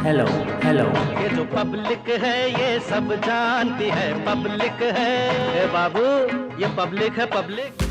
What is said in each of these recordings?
Hello hello. ये जो public है ये सब जानती है, पब्लिक है ए बाबू, ये पब्लिक है पब्लिक।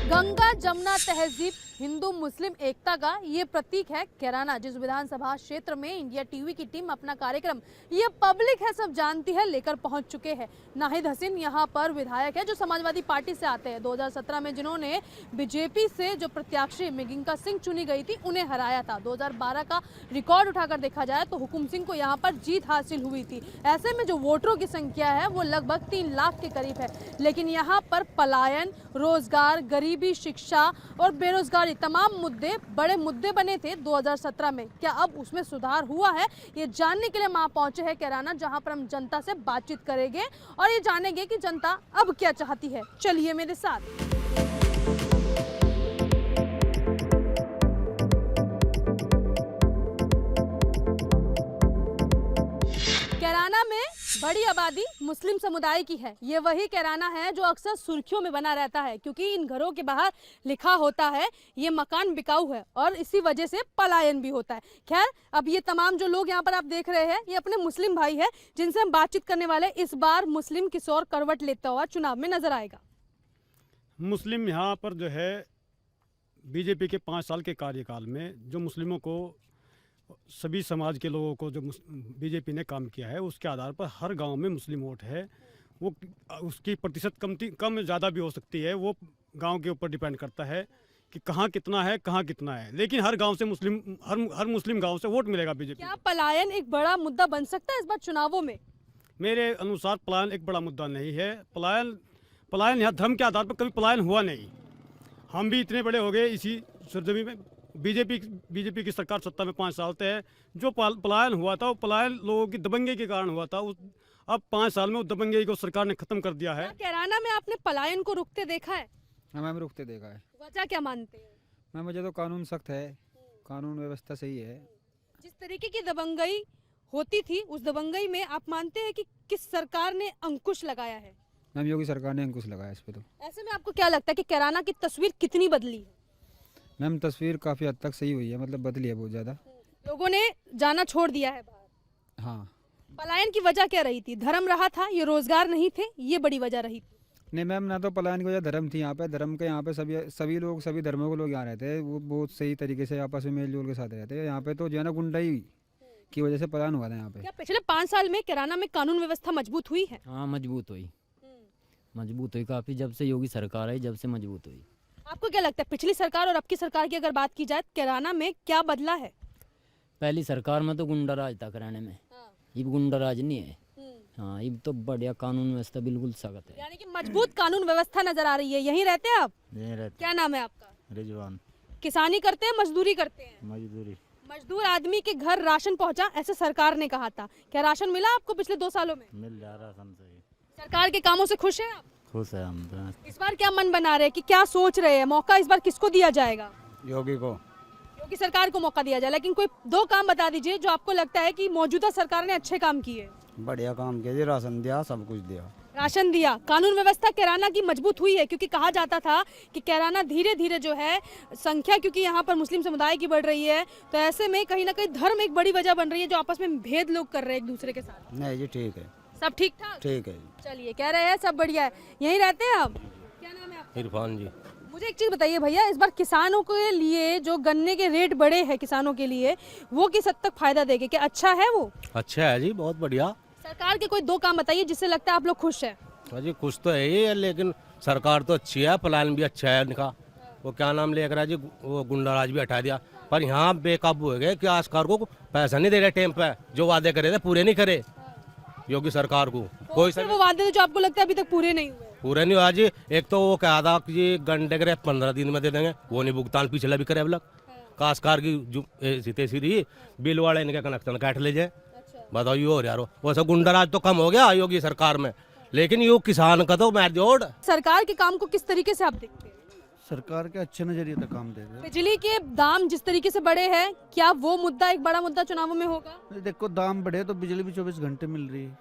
गंगा जमुना तहजीब हिंदू मुस्लिम एकता का ये प्रतीक है कैराना, जिस विधानसभा क्षेत्र में इंडिया टीवी की टीम अपना कार्यक्रम ये पब्लिक है सब जानती है लेकर पहुंच चुके हैं। नाहिद हसीन यहाँ पर विधायक है जो समाजवादी पार्टी से आते हैं। 2017 में जिन्होंने बीजेपी से जो प्रत्याशी मेघिंका सिंह चुनी गई थी उन्हें हराया था। 2012 का रिकॉर्ड उठाकर देखा जाए तो हुकुम सिंह को यहाँ पर जीत हासिल हुई थी। ऐसे में जो वोटरों की संख्या है वो लगभग 3 लाख के करीब है। लेकिन यहाँ पर पलायन, रोजगार, गरीबी, शिक्षा और बेरोजगारी तमाम मुद्दे बड़े मुद्दे बने थे 2017 में। क्या अब उसमें सुधार हुआ है? ये जानने के लिए वहां पहुंचे हैं कैराना, जहां पर हम जनता से बातचीत करेंगे और ये जानेंगे कि जनता अब क्या चाहती है। चलिए मेरे साथ। कैराना में बड़ी आबादी मुस्लिम समुदाय की है। ये वही कैराना है जो अक्सर सुर्खियों में बना रहता है क्योंकि इन घरों के बाहर लिखा होता है ये मकान बिकाऊ है और इसी वजह से पलायन भी होता है। खैर, अब ये तमाम जो लोग यहाँ पर आप देख रहे हैं ये अपने मुस्लिम भाई है जिनसे हम बातचीत करने वाले। इस बार मुस्लिम किशोर करवट लेता हुआ चुनाव में नजर आएगा। मुस्लिम यहाँ पर जो है बीजेपी के 5 साल के कार्यकाल में जो मुस्लिमों को, सभी समाज के लोगों को जो बीजेपी ने काम किया है उसके आधार पर हर गांव में मुस्लिम वोट है। वो उसकी प्रतिशत कम ज़्यादा भी हो सकती है, वो गांव के ऊपर डिपेंड करता है कि कहाँ कितना है, लेकिन हर गांव से हर मुस्लिम गांव से वोट मिलेगा बीजेपी। क्या पलायन एक बड़ा मुद्दा बन सकता है इस बार चुनावों में? मेरे अनुसार पलायन एक बड़ा मुद्दा नहीं है। पलायन यहाँ धर्म के आधार पर कभी पलायन हुआ नहीं। हम भी इतने बड़े हो गए इसी सरजमी में। बीजेपी की सरकार सत्ता में 5 साल से है। जो पलायन हुआ था वो पलायन लोगों की दबंगे के कारण हुआ था। अब 5 साल में उस दबंगे को सरकार ने खत्म कर दिया है। कैराना में आपने पलायन को रुकते देखा है? हाँ मैम, रुकते देखा है। वजह क्या मानते हैं? मैम मुझे तो कानून सख्त है, कानून व्यवस्था सही है। जिस तरीके की दबंगई होती थी उस दबंगई में आप मानते हैं कि किस सरकार ने अंकुश लगाया है? मैम योगी सरकार ने अंकुश लगाया इस पे। तो ऐसे में आपको क्या लगता है कि कैराना की तस्वीर कितनी बदली है? मैम तस्वीर काफ़ी हद तक सही हुई है, मतलब बदली है बहुत ज़्यादा। लोगों ने जाना छोड़ दिया है बाहर। हाँ। पलायन की वजह क्या रही थी? धर्म रहा था, ये रोजगार नहीं थे, ये बड़ी वजह रही थी? नहीं मैम, ना तो पलायन की वजह धर्म थी। यहाँ पे धर्म के यहाँ पे सभी लोग, सभी धर्मों के लोग यहाँ रहते हैं। वो बहुत सही तरीके से आपस में मेल जोल के साथ रहते हैं। यहाँ पे तो जो है ना गुंडाई की वजह से पलायन हुआ था यहाँ पे। क्या पिछले 5 साल में कैराना में कानून व्यवस्था मजबूत हुई है? हाँ, मजबूत हुई काफ़ी। जब से योगी सरकार आई जब से मजबूत हुई। आपको क्या लगता है पिछली सरकार और अब की सरकार की अगर बात की जाए कैराना में क्या बदला है? पहली सरकार में तो गुंडा राज था कराने में, अब गुंडा राज नहीं है। हाँ, अब तो बढ़िया कानून व्यवस्था बिल्कुल सख्त है। यानी कि मजबूत कानून व्यवस्था नजर आ रही है। यहीं रहते हैं आप? यहीं रहते। क्या नाम है आपका? रिजवान। किसानी करते हैं, मजदूरी करते हैं? मजदूरी। मजदूर आदमी के घर राशन पहुंचा ऐसे सरकार ने कहा था। क्या राशन मिला आपको पिछले 2 सालों में? मिल जा रहा राशन से। सरकार के कामों से खुश हैं आप? खुश है हम तो। इस बार क्या मन बना रहे हैं कि क्या सोच रहे हैं, मौका इस बार किसको दिया जाएगा? योगी को। योगी सरकार को मौका दिया जाए, लेकिन कोई 2 काम बता दीजिए जो आपको लगता है कि मौजूदा सरकार ने अच्छे काम किए। बढ़िया काम किया जी, राशन दिया, सब कुछ दिया। राशन दिया, कानून व्यवस्था कैराना की मजबूत हुई है क्योंकि कहा जाता था कि कैराना धीरे धीरे जो है संख्या, क्योंकि यहाँ पर मुस्लिम समुदाय की बढ़ रही है, तो ऐसे में कहीं ना कहीं धर्म एक बड़ी वजह बन रही है जो आपस में भेद लोग कर रहे हैं एक दूसरे के साथ। नहीं जी, ठीक है, सब ठीक ठाक? ठीक है। चलिए, कह रहे हैं सब बढ़िया है। यहीं रहते हैं आप? क्या नाम है आपका? इरफान जी। मुझे एक चीज बताइए भैया, इस बार किसानों के लिए जो गन्ने के रेट बढ़े हैं किसानों के लिए, वो किस हद तक फायदा देंगे? क्या अच्छा है वो? अच्छा है जी, बहुत बढ़िया। सरकार के कोई 2 काम बताइए जिससे लगता है आप लोग खुश हैं। जी खुश तो है ही है, लेकिन सरकार तो अच्छी है, पलायन भी अच्छा है इनका। वो क्या नाम लेकर जी, वो गुंडाराज भी हटा दिया। पर यहाँ बेकाबू हो गए कि आज सरकार को पैसा नहीं दे रहे टाइम पे, जो वादे करे थे पूरे नहीं करे योगी सरकार को। कोई सिर्फ वो वादे थे जो आपको लगता है अभी तक पूरे नहीं हुए? पूरे नहीं हुआ जी। एक तो वो कहा था कि घंटे करे 15 दिन में दे देंगे, वो नहीं भुगतान पिछला भी करे। अब लग काशकार की जो सीते रही, बिल वाले इनके कनेक्शन काट ले जाए। बताओ ये हो यारो, वो सब गुंडाराज तो कम हो गया योगी सरकार में, लेकिन ये किसान का तो मैं जोड़। सरकार के काम को किस तरीके से आप देखते हैं? सरकार के अच्छे नजरिए से काम दे रहे हैं। बिजली के दाम जिस तरीके से बढ़े हैं, क्या वो मुद्दा एक बड़ा मुद्दा चुनावों में होगा? देखो दाम बढ़े तो बिजली भी 24 घंटे मिल रही है,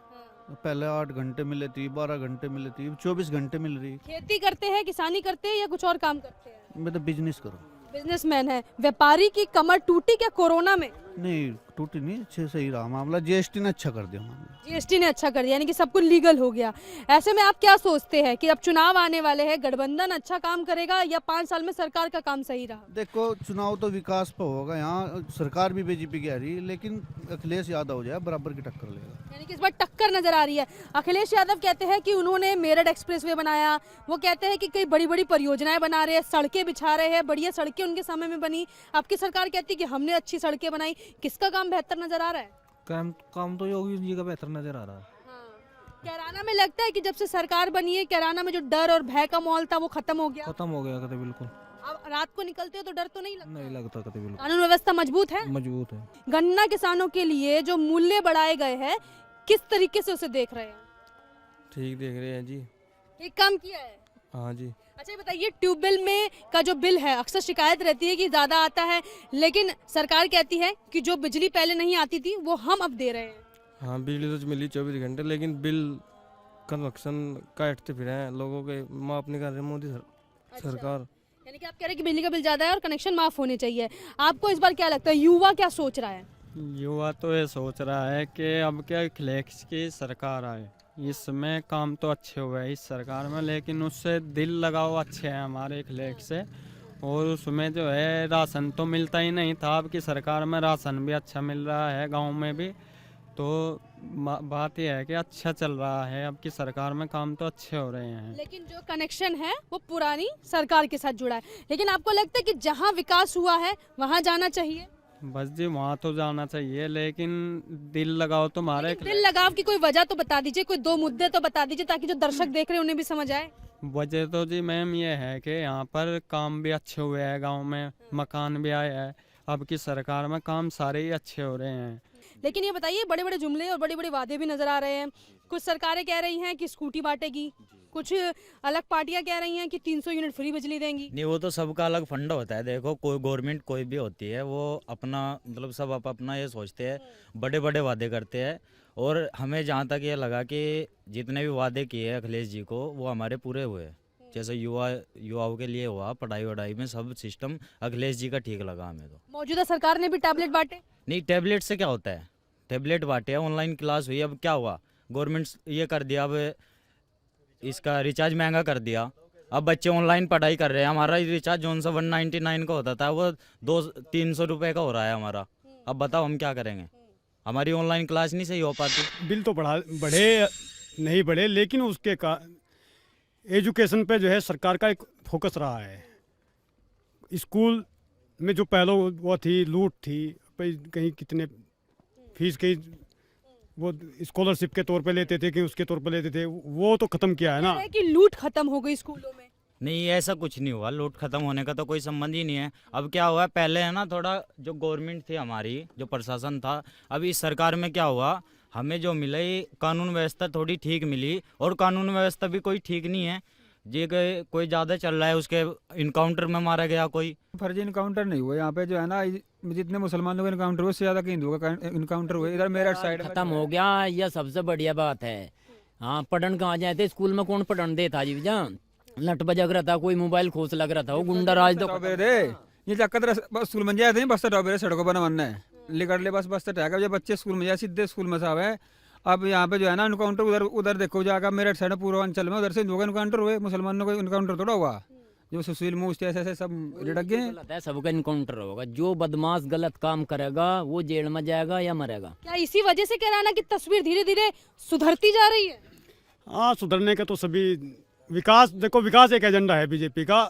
पहले 8 घंटे मिले थी, 12 घंटे मिले थी, 24 घंटे मिल रही। खेती करते हैं, किसानी करते हैं या कुछ और काम करते हैं? मैं तो बिजनेस करूँ। बिजनेसमैन है। व्यापारी की कमर टूटी क्या कोरोना में? नहीं टूटी नहीं, अच्छे सही रहा मामला। जीएसटी ने अच्छा कर दिया मामला। जीएसटी ने अच्छा कर दिया, यानी कि सब कुछ लीगल हो गया। ऐसे में आप क्या सोचते हैं कि अब चुनाव आने वाले हैं, गठबंधन अच्छा काम करेगा या 5 साल में सरकार का काम सही रहा? देखो चुनाव तो विकास पर होगा, यहाँ सरकार भी बीजेपी की आ रही है, लेकिन अखिलेश यादव हो जाए बराबर की टक्कर लेगा। यानी कि इस बार टक्कर नजर आ रही है। अखिलेश यादव कहते हैं कि उन्होंने मेरठ एक्सप्रेसवे बनाया, वो कहते हैं कि कई बड़ी बड़ी परियोजनाएं बना रहे हैं, सड़कें बिछा रहे हैं, बढ़िया सड़कें उनके समय में बनी। आपकी सरकार कहती है कि हमने अच्छी सड़कें बनाई। किसका काम बेहतर नजर आ रहा है? काम तो योगी जी का बेहतर नजर आ रहा है। कैराना में लगता है कि जब से सरकार बनी है, कैराना में जो डर और भय का माहौल था वो खत्म हो गया। खत्म हो गया कभी, बिल्कुल अब रात को निकलते हो तो डर तो नहीं लगता? नहीं लगता कभी, बिल्कुल कानून व्यवस्था मजबूत है। मजबूत है। गन्ना किसानों के लिए जो मूल्य बढ़ाए गए हैं, किस तरीके से उसे देख रहे हैं? ठीक देख रहे हैं जी। एक काम किया है। हाँ जी। अच्छा ये बताइए, ट्यूबवेल में का जो बिल है, अक्सर शिकायत रहती है कि ज़्यादा आता है, लेकिन सरकार कहती है कि जो बिजली पहले नहीं आती थी वो हम अब दे रहे हैं। हाँ बिजली तो मिली 24 घंटे, लेकिन बिल कनेक्शन काटते फिर हैं लोगों के, माफ नहीं कर रहे मोदी सरकार। यानी कि आप कह रहे हैं कि बिजली का बिल ज़्यादा है और कनेक्शन माफ होने चाहिए। आपको इस बार क्या लगता है, युवा क्या सोच रहा है? युवा तो ये सोच रहा है कि अब क्या अखिलेश की सरकार आए, इसमें काम तो अच्छे हुए हैं इस सरकार में, लेकिन उससे दिल लगाओ अच्छे हैं हमारे अखिलेश से। और उसमें जो है राशन तो मिलता ही नहीं था, अब की सरकार में राशन भी अच्छा मिल रहा है, गांव में भी। तो बात यह है कि अच्छा चल रहा है, अब की सरकार में काम तो अच्छे हो रहे हैं। लेकिन जो कनेक्शन है वो पुरानी सरकार के साथ जुड़ा है। लेकिन आपको लगता है कि जहाँ विकास हुआ है वहाँ जाना चाहिए? बस जी वहाँ तो जाना चाहिए, लेकिन दिल लगाओ तो हमारे दिल लगाव की कोई वजह तो बता दीजिए, कोई 2 मुद्दे तो बता दीजिए ताकि जो दर्शक देख रहे हैं उन्हें भी समझ आए। वजह तो जी मैम ये है कि यहाँ पर काम भी अच्छे हुए हैं, गांव में मकान भी आए हैं, अब की सरकार में काम सारे ही अच्छे हो रहे हैं। लेकिन ये बताइए, बड़े बड़े जुमले और बड़े बड़े वादे भी नजर आ रहे हैं। कुछ सरकारें कह रही हैं कि स्कूटी बांटेगी, कुछ अलग पार्टियां कह रही हैं कि 300 यूनिट फ्री बिजली देंगी। नहीं, वो तो सबका अलग फंड होता है। देखो कोई गवर्नमेंट कोई भी होती है, वो अपना मतलब सब अपना ये सोचते हैं, बड़े बड़े वादे करते हैं। और हमें जहाँ तक ये लगा कि जितने भी वादे किए हैं अखिलेश जी को, वो हमारे पूरे हुए। जैसे युवाओं के लिए हुआ, पढ़ाई वढ़ाई में सब सिस्टम अखिलेश जी का ठीक लगा हमें। तो मौजूदा सरकार ने भी टैबलेट बांटे। नहीं, टैबलेट से क्या होता है? टैबलेट बांटे, ऑनलाइन क्लास हुई, अब क्या हुआ? गवर्नमेंट ये कर दिया, अब इसका रिचार्ज महंगा कर दिया, अब बच्चे ऑनलाइन पढ़ाई कर रहे हैं। हमारा रिचार्ज जो 199 का होता था वो 200-300 रुपये का हो रहा है हमारा। अब बताओ हम क्या करेंगे? हमारी ऑनलाइन क्लास नहीं सही हो पाती। बिल तो बढ़े नहीं बढ़े, लेकिन उसके का एजुकेशन पे जो है सरकार का एक फोकस रहा है। स्कूल में जो पहले वो थी लूट थी, कहीं कितने फीस कहीं वो स्कॉलरशिप के तौर पे लेते थे कि उसके तौर पे लेते थे, वो तो खत्म किया है ना। कि लूट खत्म हो गई स्कूलों में। नहीं, ऐसा कुछ नहीं हुआ, लूट खत्म होने का तो कोई संबंध ही नहीं है। अब क्या हुआ, पहले है ना थोड़ा जो गवर्नमेंट थी हमारी, जो प्रशासन था, अब इस सरकार में क्या हुआ, हमें जो मिला ये कानून व्यवस्था थोड़ी ठीक मिली। और कानून व्यवस्था भी कोई ठीक नहीं है जी, कोई ज़्यादा चल रहा है। उसके इनकाउंटर में मारा गया कोई। फर्जी इनकाउंटर नहीं हुआ यहाँ पे, जो है ना जितने मुसलमान लोग इनकाउंटर हुए उससे ज़्यादा कहीं हिंदुओं का इनकाउंटर हुए। इधर मेरठ साइड खत्म हो गया, यह सबसे बढ़िया बात है। हाँ, पढ़न कहाँ जाए थे, स्कूल में कौन पढ़न देता जी? जहाँ लट बजग रहा था, कोई मोबाइल खोस लग रहा था, वो गुंडा राज तो ये चक्कर स्कूल में जाए थे, बस तो सड़कों पर बनना है, लिकड़ ले बस तो टैग। जब बच्चे स्कूल में जाए सीधे स्कूल में साहब है। अब यहाँ पे जो है ना इनकाउंटर उधर देखो जाकर मेरठ साइड पूर्वांचल में, उधर से हिंदुओं का इनकाउंटर हुए, मुसलमानों का इनकाउंटर थोड़ा हुआ। जो सुशील मूस ऐसे सब रिड़क गए। सबका इनकाउंटर होगा, जो बदमाश गलत काम करेगा वो जेल में जाएगा या मरेगा। क्या इसी वजह से कैराना की तस्वीर धीरे धीरे सुधरती जा रही है? हाँ, सुधरने का तो सभी विकास, देखो विकास एक एजेंडा है बीजेपी का।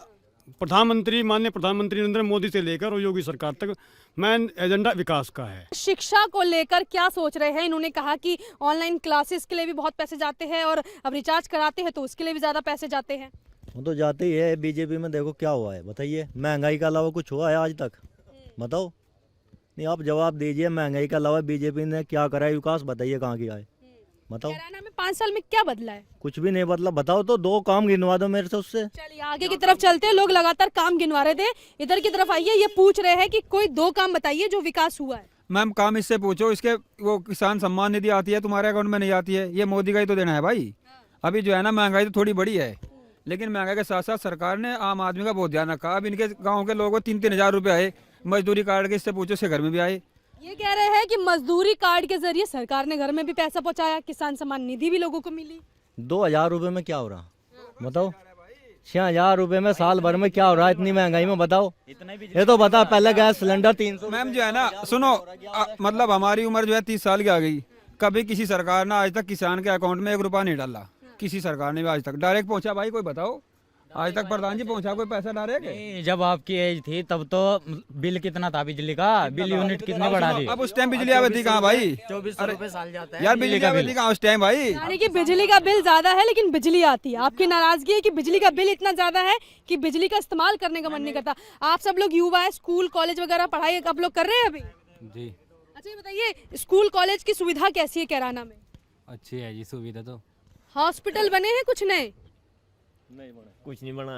माननीय प्रधानमंत्री नरेंद्र मोदी से लेकर और योगी सरकार तक मेन एजेंडा विकास का है। शिक्षा को लेकर क्या सोच रहे हैं? इन्होंने कहा कि ऑनलाइन क्लासेस के लिए भी बहुत पैसे जाते हैं और अब रिचार्ज कराते हैं तो उसके लिए भी ज्यादा पैसे जाते हैं। वो तो जाते ही है। बीजेपी में देखो क्या हुआ है, बताइए। महंगाई के अलावा कुछ हुआ है आज तक? बताओ। नहीं, आप जवाब दीजिए, महंगाई के अलावा बीजेपी ने क्या करा है? विकास बताइए कहाँ किया है, बताओ। कैराना में 5 साल में क्या बदला है? कुछ भी नहीं बदला। बताओ तो, 2 काम गिनवा दो मेरे से उससे। चलिए आगे की तरफ चलते हैं। लोग लगातार काम गिनवा रहे थे, इधर की तरफ आइए। ये पूछ रहे हैं कि कोई 2 काम बताइए जो विकास हुआ है। मैम काम इससे पूछो, इसके वो किसान सम्मान निधि आती है तुम्हारे अकाउंट में नहीं आती है, ये मोदी का ही तो देना है भाई। अभी जो है ना महंगाई तो थोड़ी बड़ी है, लेकिन महंगाई के साथ साथ सरकार ने आम आदमी का बहुत ध्यान रखा। अब इनके गाँव के लोगों को 3-3 हज़ार रुपये आए मजदूरी कार्ड के, इससे पूछो इसके घर में भी आए। ये कह रहे हैं कि मजदूरी कार्ड के जरिए सरकार ने घर में भी पैसा पहुंचाया, किसान सम्मान निधि भी लोगों को मिली। 2,000 रुपये में क्या हो रहा बताओ? 6,000 रुपये में साल भर में क्या हो रहा है इतनी महंगाई में बताओ? ये तो बता, पहले गैस सिलेंडर 300। मैम जो है ना सुनो, मतलब हमारी उम्र जो है 30 साल की आ गई, कभी किसी सरकार ने आज तक किसान के अकाउंट में 1 रुपया नहीं डाला, किसी सरकार ने भी आज तक। डायरेक्ट पहुंचा भाई, कोई बताओ आज तक प्रधान जी पहुंचा कोई पैसा डायरेक्ट? नहीं, जब आपकी एज थी तब तो बिल कितना था बिजली का? बिल यूनिट कितने बढ़ा दी? अब उस टाइम बिजली आती कहाँ भाई? 2400 रुपए साल जाता है यार बिजली आती कहाँ उस टाइम भाई? यानी कि बिजली का बिल ज्यादा है लेकिन बिजली आती है। आपकी नाराजगी है कि बिजली का बिल इतना ज्यादा है कि बिजली का इस्तेमाल करने का मन नहीं करता। आप सब लोग युवा है, स्कूल कॉलेज वगैरह पढ़ाई आप लोग कर रहे हैं अभी? जी अच्छा ये बताइए, स्कूल कॉलेज की सुविधा कैसी है कैराना में? अच्छी है जी सुविधा तो। हॉस्पिटल बने हैं कुछ नए? कुछ नहीं बना,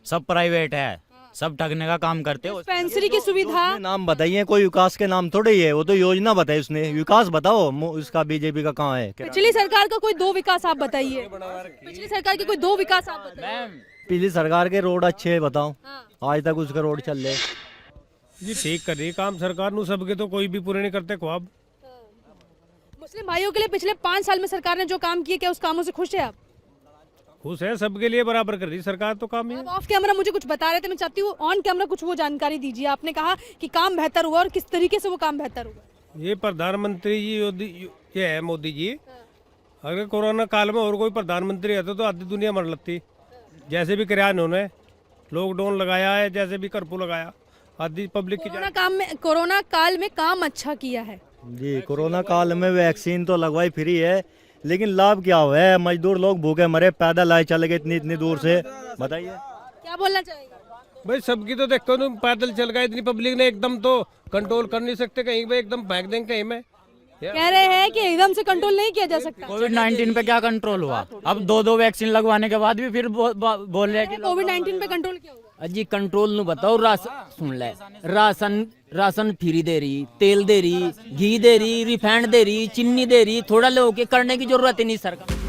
सब प्राइवेट है, सब ठगने का काम करते हो। डिस्पेंसरी की सुविधा? नाम बताइए, कोई विकास के नाम थोड़े ही है, वो तो योजना बताई उसने। विकास बताओ उसका बीजेपी का कहाँ है? पिछली सरकार का कोई 2 विकास आप बताइए, पिछली सरकार के कोई 2 विकास आप बताइए। पिछली सरकार के रोड अच्छे है बताओ, आज तक उसका रोड चल रहे जी ठीक कर रही है काम सरकार नु, सबके तो कोई भी पूरे नहीं करते ख्वाब। मुस्लिम भाइयों के लिए पिछले 5 साल में सरकार ने जो काम किए, क्या उस कामों से खुश है आप? खुश है, सबके लिए बराबर कर रही सरकार तो काम ही है। अब ऑफ कैमरा मुझे कुछ बता रहे थे, मैं चाहती हूँ ऑन कैमरा कुछ वो जानकारी दीजिए। आपने कहा कि काम बेहतर हुआ, और किस तरीके से वो काम बेहतर हुआ? ये प्रधानमंत्री जी ये है मोदी जी, अगर कोरोना काल में और कोई प्रधानमंत्री रहता तो आधी दुनिया मर लगती। जैसे भी कराया उन्होंने, लॉकडाउन लगाया है, जैसे भी कर्फ्यू लगाया, आधी पब्लिक की कोरोना काल में काम अच्छा किया है जी। कोरोना काल में वैक्सीन तो लगवाई फ्री है, लेकिन लाभ क्या हुआ है? मजदूर लोग भूखे मरे, पैदल आए चले गए इतनी दूर से, बताइए क्या बोलना चाहेगा? भाई सबकी तो देखो तुम, पैदल चल गए, इतनी पब्लिक ने एकदम तो कंट्रोल कर नहीं सकते, कहीं पे एकदम फेंक देंगे कहीं में। कह रहे हैं कि एकदम से कंट्रोल नहीं किया जा सकता। कोविड-19 पे क्या कंट्रोल हुआ? अब 2 वैक्सीन लगवाने के बाद भी फिर बोल रहे हैं कि कोविड-19 पे कंट्रोल क्या होगा? अजी कंट्रोल नु बताओ। सुन ले, राशन फ्री दे रही, तेल दे रही, घी दे रही, रिफाइंड दे रही, चीनी दे रही, थोड़ा लोगों के करने की जरूरत ही नहीं सरकार।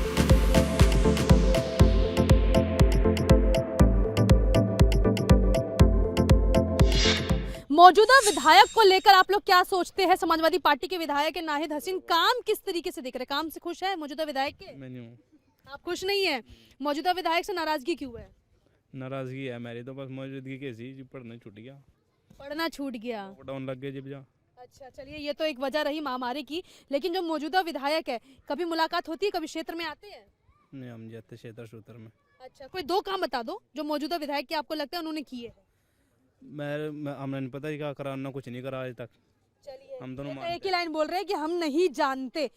मौजूदा विधायक को लेकर आप लोग क्या सोचते हैं? समाजवादी पार्टी के विधायक है नाहिद हसीन, काम किस तरीके से देख रहे हैं? काम से खुश है मौजूदा विधायक के? मैं नहीं हूँ। आप खुश नहीं है? मौजूदा विधायक से नाराजगी क्यों है? नाराजगी है मेरी तो बस मौजूदगी कैसी, पढ़ना छूट गया, पढ़ना छूट गया। लॉकडाउन लग गया जब जा। अच्छा चलिए, ये तो एक वजह रही महामारी की, लेकिन जो मौजूदा विधायक है, कभी मुलाकात होती है, कभी क्षेत्र में आते हैं? नहीं हम जाते क्षेत्र में। अच्छा, कोई 2 काम बता दो जो मौजूदा विधायक के आपको लगता है उन्होंने किए हैं। हमें नहीं पता क्या करा, ना कुछ नहीं करा आज तक। चलिए हम दोनों एक ही लाइन बोल रहे हैं कि हम नहीं जानते।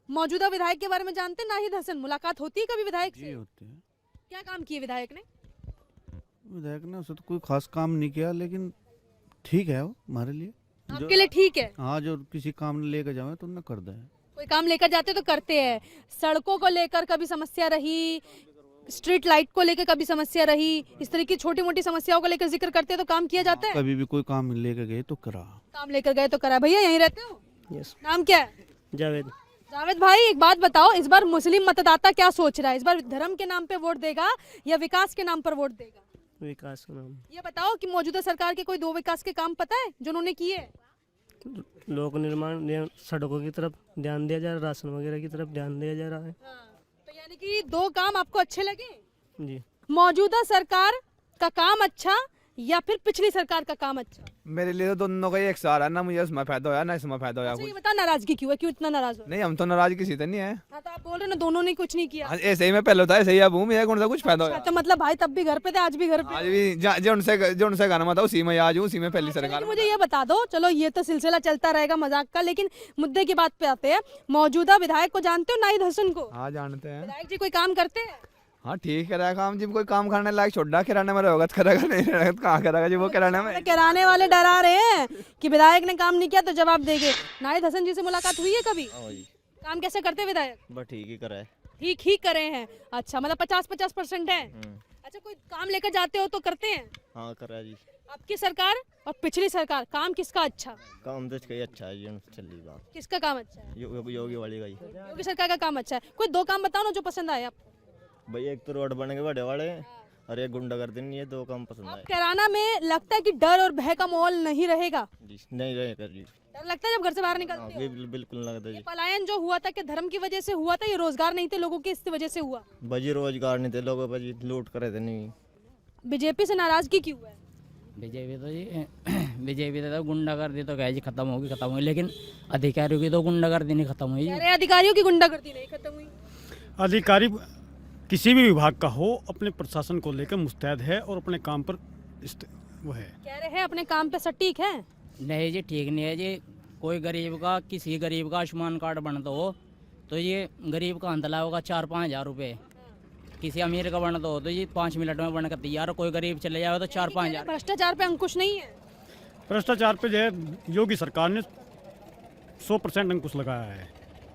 मौजूदा विधायक के बारे में जानते हैं नाहिद हसन? मुलाकात होती है कभी विधायक से? होते हैं। क्या काम किए विधायक ने? विधायक ने उससे तो कोई खास काम नहीं किया, लेकिन ठीक है वो हमारे लिए। आपके लिए ठीक है? हाँ, जो किसी काम में लेकर जाए तो उन्हें कर दे। कोई काम लेकर जाते तो करते हैं। सड़कों को लेकर कभी समस्या रही, स्ट्रीट लाइट को लेकर कभी समस्या रही, इस तरह की छोटी मोटी समस्याओं को लेकर जिक्र करते तो काम किया जाता है? कभी भी कोई काम लेकर गए तो करा। काम लेकर गए तो करा। भैया यहीं रहते हो? यस। नाम क्या है? जावेद। जावेद भाई, एक बात बताओ, इस बार मुस्लिम मतदाता क्या सोच रहा है? इस बार धर्म के नाम पे वोट देगा या विकास के नाम पर वोट देगा? विकास का नाम। ये बताओ कि मौजूदा सरकार के कोई 2 विकास के काम पता है जो उन्होंने किए? लोक निर्माण, सड़कों की तरफ ध्यान दिया जा रहा है, राशन वगैरह की तरफ ध्यान दिया जा रहा है। तो यानी कि 2 काम आपको अच्छे लगे? जी। मौजूदा सरकार का काम अच्छा या फिर पिछली सरकार का काम अच्छा? मेरे लिए तो दोनों का ही एक सार है, ना मुझे उसमें फायदा होया ना इसमें फायदा होया। अच्छा ये बता, नाराजगी क्यों है? क्यों इतना नाराज हो? नहीं हम तो नाराज किसी से नहीं है। हाँ तो आप बोल रहे हो ना दोनों ने कुछ नहीं किया। ऐसे ही मैं पहले होता है, ऐसे ही अब हूँ, मुझे कौन सा कुछ फायदा होया। तो मतलब भाई तब भी घर पे थे, आज भी घर पे? आज भी जो उनसे गाना मत उसी में आज हूँ, उसी में पहली सरकार। मुझे ये बता दो, चलो ये तो सिलसिला चलता रहेगा मजाक का, लेकिन मुद्दे की बात पे आते हैं। मौजूदा विधायक को जानते हो नाहिद हसन को? हाँ जानते हैं। विधायक जी कोई काम करते हैं? हाँ ठीक करेगा काम, जिम कोई काम करने लायक छोड़ा किराने में रहेगा करेगा, नहीं रहेगा तो कहाँ करेगा जी वो किराने में। किराने वाले डरा रहे हैं कि विधायक ने काम नहीं किया तो जवाब देंगे। नाहिद हसन जी से मुलाकात हुई है कभी? काम कैसे करते विधायक? बस ठीक ही करा है। ठीक ही करे हैं। अच्छा, मतलब 50-50% है। अच्छा, कोई काम लेकर जाते हो तो करते हैं? हाँ करा जी। आपकी सरकार और पिछली सरकार, काम किसका अच्छा? काम तो इसका ही अच्छा है, ये चली बात किसका काम अच्छा है? योगी वाली का ही। योगी सरकार का काम अच्छा है। कोई 2 काम बताओ ना जो पसंद आए आपको। भाई एक तो रोड बन गए बड़े बड़े और एक गुंडागर्दी नहीं है, 2 काम पसंद आए। कैराना में लगता है कि डर और भय का माहौल नहीं रहेगा? जी नहीं रहेगा जी। डर लगता है जब घर से बाहर निकलते हो? बिल्कुल लगता है ये जी। पलायन जो हुआ था कि धर्म की वजह से हुआ था, ये रोजगार नहीं थे लोगों के इस वजह से हुआ? भाजी रोजगार नहीं थे लोगों पर, लूट करे थे नहीं। बीजेपी से नाराजगी क्यों है? बीजेपी तो जी बीजेपी तो गुंडागर्दी तो क्या जी खत्म होगी, लेकिन अधिकारियों की तो गुंडागर्दी नहीं खत्म हुई। कह रहे हैं अधिकारियों की गुंडागर्दी नहीं खत्म हुई। अधिकारी किसी भी विभाग का हो अपने प्रशासन को लेकर मुस्तैद है और अपने काम पर वो है। कह रहे हैं अपने काम पे सटीक है। नहीं जी, ठीक नहीं है जी। कोई गरीब का, किसी गरीब का आयुष्मान कार्ड बनता हो तो ये गरीब का अंतला होगा 4-5 हज़ार रुपये। किसी अमीर का बनता हो तो ये 5 मिनट में बनकर तैयार। कोई गरीब चले जाओ तो 4-5 हज़ार। भ्रष्टाचार पे अंकुश नहीं है। भ्रष्टाचार पे जो है योगी सरकार ने 100% अंकुश लगाया है।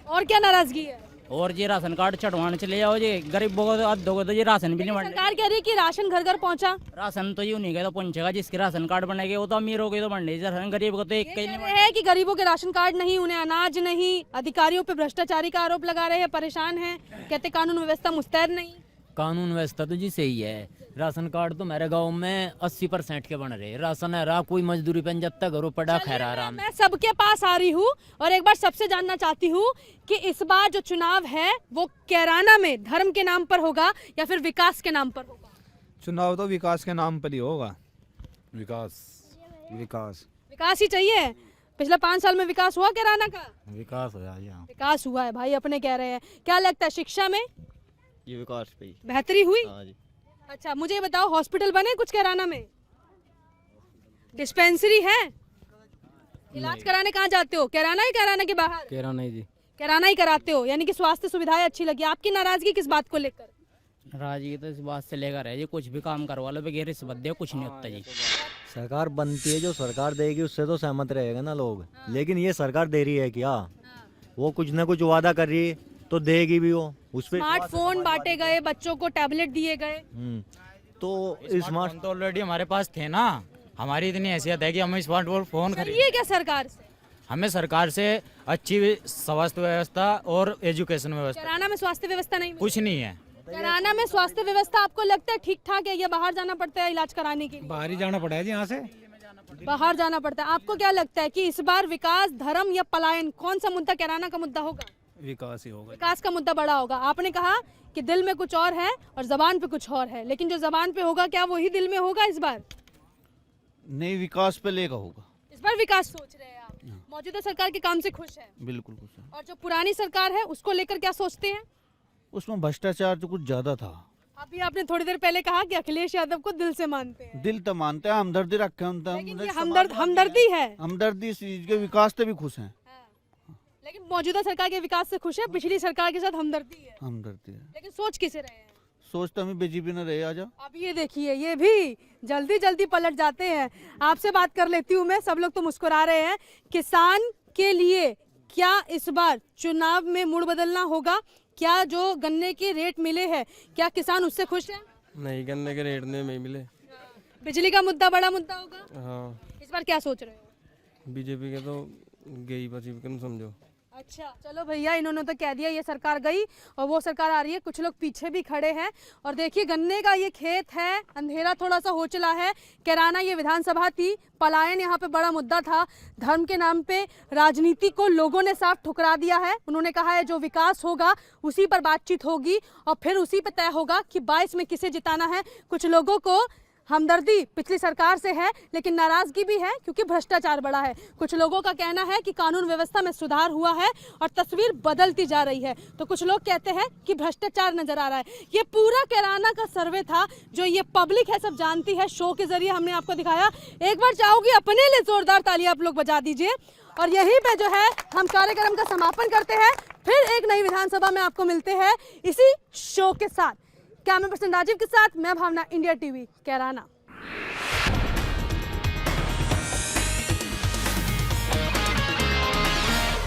और क्या नाराजगी है? और जी राशन कार्ड चढ़वाने चले जाओ जी, गरीबों को दोगे तो जी राशन भी नहीं बन। सरकार कह रही है कि राशन घर घर पहुंचा। राशन तो यूं नहीं गए तो पहुंचेगा, जिसके राशन कार्ड बनेगा वो तो अमीर हो गए तो बन रही, गरीब को तो एक कहीं नहीं। है कि गरीबों के राशन कार्ड नहीं, उन्हें अनाज नहीं, अधिकारियों पे भ्रष्टाचारी का आरोप लगा रहे हैं, परेशान हैं, कहते कानून व्यवस्था मुस्तैद नहीं। कानून व्यवस्था तो जी सही है। राशन कार्ड तो मेरे गांव में 80% के बन रहे। राशन है रहा, कोई मजदूरी पे जब तक घरों पड़ा खैरा आराम। मैं सबके पास आ रही हूँ और एक बार सबसे जानना चाहती हूँ कि इस बार जो चुनाव है वो कैराना में धर्म के नाम पर होगा या फिर विकास के नाम पर होगा? चुनाव तो विकास के नाम पर ही होगा। विकास विकास विकास ही चाहिए। पिछले 5 साल में विकास हुआ कैराना का? विकास हो जाए। विकास हुआ है भाई, अपने कह रहे हैं। क्या लगता है शिक्षा में ये विकास पे ही। बेहतरी हुई? हाँ जी। अच्छा मुझे ये बताओ, हॉस्पिटल बने कुछ कैराना में? डिस्पेंसरी है? इलाज कराने कहाँ जाते हो? कैराना ही कैराना के बाहर? कैराना ही जी। कैराना ही कराते हो, यानी कि स्वास्थ्य सुविधाएं अच्छी लगी। आपकी नाराजगी किस बात को लेकर? नाराजगी तो इस बात से लेकर है जी, कुछ भी काम करवा लो बगैर रिश्वत दे कुछ नहीं होता जी। सरकार बनती है, जो सरकार देगी उससे तो सहमत रहेगा ना लोग। लेकिन ये सरकार दे रही है क्या? वो कुछ ना कुछ वादा कर रही है तो देगी भी वो। उस पे स्मार्टफोन बांटे गए, बच्चों को टैबलेट दिए गए। तो स्मार्टफोन तो ऑलरेडी हमारे पास थे ना। हमारी इतनी हैसियत है कि हम स्मार्टफोन खरीद। ये क्या सरकार से? हमें सरकार से अच्छी स्वास्थ्य व्यवस्था और एजुकेशन व्यवस्था। कैराना में स्वास्थ्य व्यवस्था नहीं? कुछ नहीं है कैराना में स्वास्थ्य व्यवस्था आपको लगता है ठीक ठाक है या बाहर जाना पड़ता है इलाज कराने के लिए? बाहर ही जाना पड़ा है जी, यहाँ से बाहर जाना पड़ता है। आपको क्या लगता है कि इस बार विकास, धर्म या पलायन, कौन सा मुद्दा कैराना का मुद्दा होगा? विकास ही होगा। विकास का मुद्दा बड़ा होगा। आपने कहा कि दिल में कुछ और है और जबान पे कुछ और है, लेकिन जो जबान पे होगा क्या वही दिल में होगा इस बार? नहीं, विकास पे लेगा होगा। इस बार विकास सोच रहे हैं आप? मौजूदा सरकार के काम से खुश है? बिल्कुल खुश है। और जो पुरानी सरकार है उसको लेकर क्या सोचते हैं? उसमें भ्रष्टाचार तो कुछ ज्यादा था। अभी आपने थोड़ी देर पहले कहा कि अखिलेश यादव को दिल से मानते हैं। दिल तो मानते हैं, हमदर्दी रखे हैं। लेकिन ये हमदर्दी है। हमदर्दी के विकास से भी खुश हैं। लेकिन मौजूदा सरकार के विकास से खुश है, पिछली सरकार के साथ हमदर्दी है। हमदर्दी है। लेकिन सोच किसे रहे हैं? सोच तो हमें बीजेपी ने रहे। आजा अब ये देखिए, ये भी जल्दी जल्दी पलट जाते हैं। आपसे बात कर लेती हूँ मैं। सब लोग तो मुस्कुरा रहे हैं। किसान के लिए क्या इस बार चुनाव में मूड बदलना होगा? क्या जो गन्ने के रेट मिले हैं क्या किसान उससे खुश है? नहीं, गन्ने के रेट नहीं मिले। बिजली का मुद्दा बड़ा मुद्दा होगा। हाँ, इस बार क्या सोच रहे हो? बीजेपी के तो गई बची समझो। अच्छा चलो भैया, इन्होंने तो कह दिया ये सरकार गई और वो सरकार आ रही है। कुछ लोग पीछे भी खड़े हैं और देखिए गन्ने का ये खेत है, अंधेरा थोड़ा सा हो चला है। कैराना ये विधानसभा थी, पलायन यहाँ पे बड़ा मुद्दा था। धर्म के नाम पे राजनीति को लोगों ने साफ ठुकरा दिया है। उन्होंने कहा है जो विकास होगा उसी पर बातचीत होगी और फिर उसी पर तय होगा कि 22 में किसे जिताना है। कुछ लोगों को हमदर्दी पिछली सरकार से है, लेकिन नाराजगी भी है क्योंकि भ्रष्टाचार बढ़ा है। कुछ लोगों का कहना है कि कानून व्यवस्था में सुधार हुआ है और तस्वीर बदलती जा रही है, तो कुछ लोग कहते हैं कि भ्रष्टाचार नजर आ रहा है। ये पूरा कैराना का सर्वे था जो ये पब्लिक है सब जानती है, शो के जरिए हमने आपको दिखाया। एक बार चाहोगी अपने लिए जोरदार तालियां आप लोग बजा दीजिए। और यहीं पे जो है हम कार्यक्रम का समापन करते हैं। फिर एक नई विधानसभा में आपको मिलते हैं इसी शो के साथ। कैमरा पर्सन राजीव के साथ मैं भावना, इंडिया टीवी कैराना।